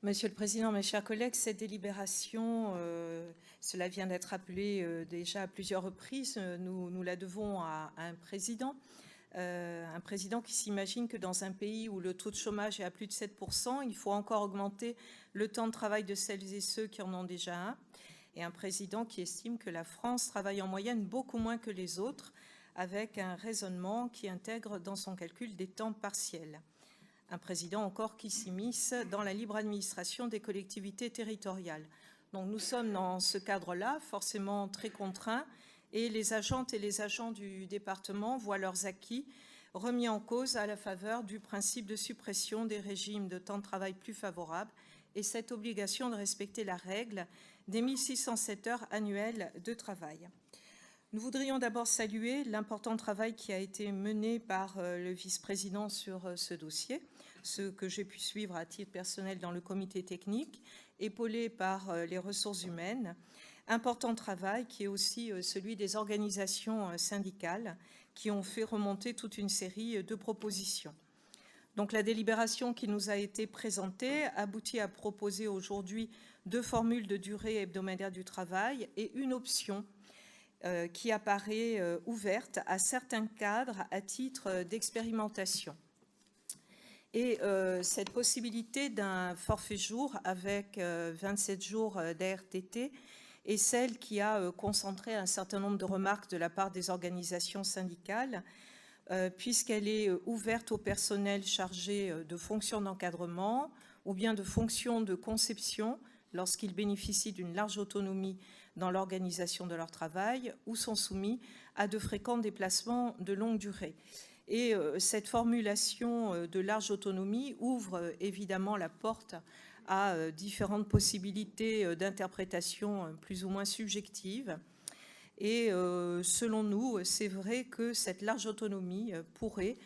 Monsieur le Président, mes chers collègues, cette délibération, cela vient d'être rappelé déjà à plusieurs reprises, nous la devons à un président qui s'imagine que dans un pays où le taux de chômage est à plus de 7%, il faut encore augmenter le temps de travail de celles et ceux qui en ont déjà un, et un président qui estime que la France travaille en moyenne beaucoup moins que les autres, avec un raisonnement qui intègre dans son calcul des temps partiels. Un président encore qui s'immisce dans la libre administration des collectivités territoriales. Donc nous sommes dans ce cadre-là, forcément très contraints, et les agentes et les agents du département voient leurs acquis remis en cause à la faveur du principe de suppression des régimes de temps de travail plus favorables et cette obligation de respecter la règle des 1607 heures annuelles de travail. Nous voudrions d'abord saluer l'important travail qui a été mené par le vice-président sur ce dossier, ce que j'ai pu suivre à titre personnel dans le comité technique, épaulé par les ressources humaines. Important travail qui est aussi celui des organisations syndicales qui ont fait remonter toute une série de propositions. Donc la délibération qui nous a été présentée aboutit à proposer aujourd'hui 2 formules de durée hebdomadaire du travail et une option qui apparaît ouverte à certains cadres à titre d'expérimentation. Et cette possibilité d'un forfait jour avec 27 jours d'ARTT est celle qui a concentré un certain nombre de remarques de la part des organisations syndicales, puisqu'elle est ouverte au personnel chargé de fonctions d'encadrement ou bien de fonctions de conception lorsqu'ils bénéficient d'une large autonomie dans l'organisation de leur travail ou sont soumis à de fréquents déplacements de longue durée. Et cette formulation de large autonomie ouvre évidemment la porte à différentes possibilités d'interprétation plus ou moins subjectives. Et selon nous, c'est vrai que cette large autonomie pourrait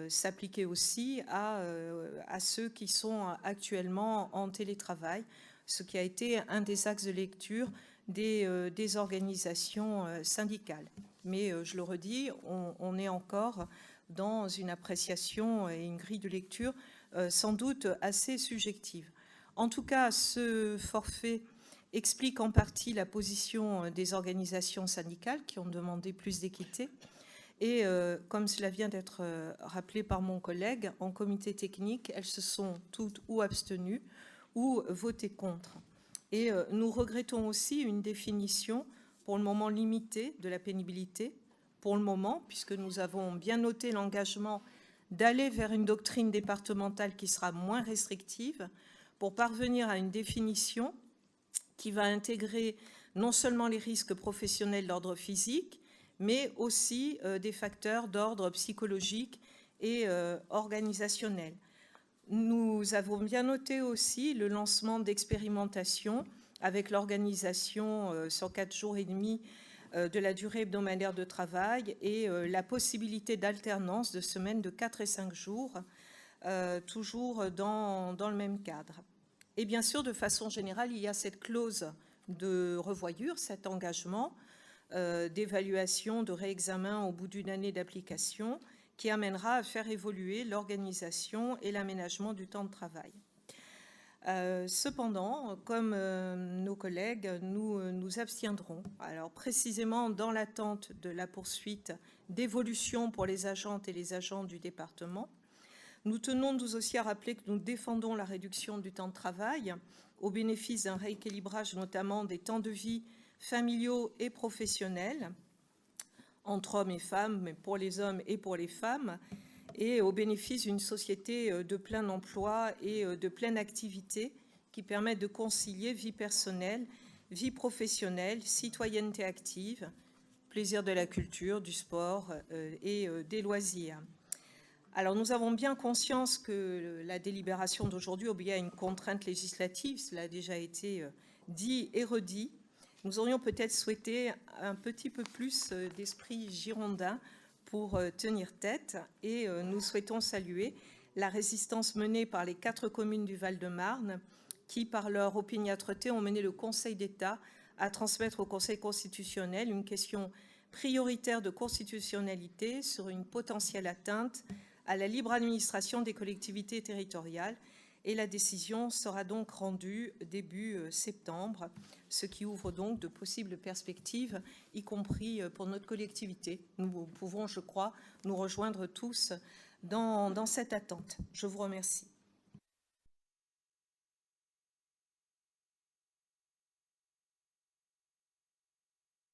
s'appliquer aussi à ceux qui sont actuellement en télétravail, ce qui a été un des axes de lecture des organisations syndicales. Mais je le redis, on est encore dans une appréciation et une grille de lecture sans doute assez subjective. En tout cas, ce forfait explique en partie la position des organisations syndicales qui ont demandé plus d'équité. Et comme cela vient d'être rappelé par mon collègue, en comité technique, elles se sont toutes ou abstenues ou votées contre. Et nous regrettons aussi une définition pour le moment limitée de la pénibilité, pour le moment, puisque nous avons bien noté l'engagement d'aller vers une doctrine départementale qui sera moins restrictive pour parvenir à une définition qui va intégrer non seulement les risques professionnels d'ordre physique, mais aussi des facteurs d'ordre psychologique et organisationnel. Nous avons bien noté aussi le lancement d'expérimentations avec l'organisation sur 4 jours et demi de la durée hebdomadaire de travail et la possibilité d'alternance de semaines de 4 et 5 jours, toujours dans le même cadre. Et bien sûr, de façon générale, il y a cette clause de revoyure, cet engagement d'évaluation, de réexamen au bout d'une année d'application qui amènera à faire évoluer l'organisation et l'aménagement du temps de travail. Cependant, comme nos collègues, nous nous abstiendrons. Alors précisément dans l'attente de la poursuite d'évolution pour les agentes et les agents du département, nous tenons nous aussi à rappeler que nous défendons la réduction du temps de travail au bénéfice d'un rééquilibrage notamment des temps de vie familiaux et professionnels entre hommes et femmes, mais pour les hommes et pour les femmes, et au bénéfice d'une société de plein emploi et de pleine activité qui permettent de concilier vie personnelle, vie professionnelle, citoyenneté active, plaisir de la culture, du sport et des loisirs. Alors nous avons bien conscience que la délibération d'aujourd'hui obéit à une contrainte législative, cela a déjà été dit et redit. Nous aurions peut-être souhaité un petit peu plus d'esprit girondin pour tenir tête et nous souhaitons saluer la résistance menée par les 4 communes du Val-de-Marne qui, par leur opiniâtreté, ont mené le Conseil d'État à transmettre au Conseil constitutionnel une question prioritaire de constitutionnalité sur une potentielle atteinte à la libre administration des collectivités territoriales et la décision sera donc rendue début septembre, ce qui ouvre donc de possibles perspectives, y compris pour notre collectivité. Nous pouvons, je crois, nous rejoindre tous dans cette attente. Je vous remercie.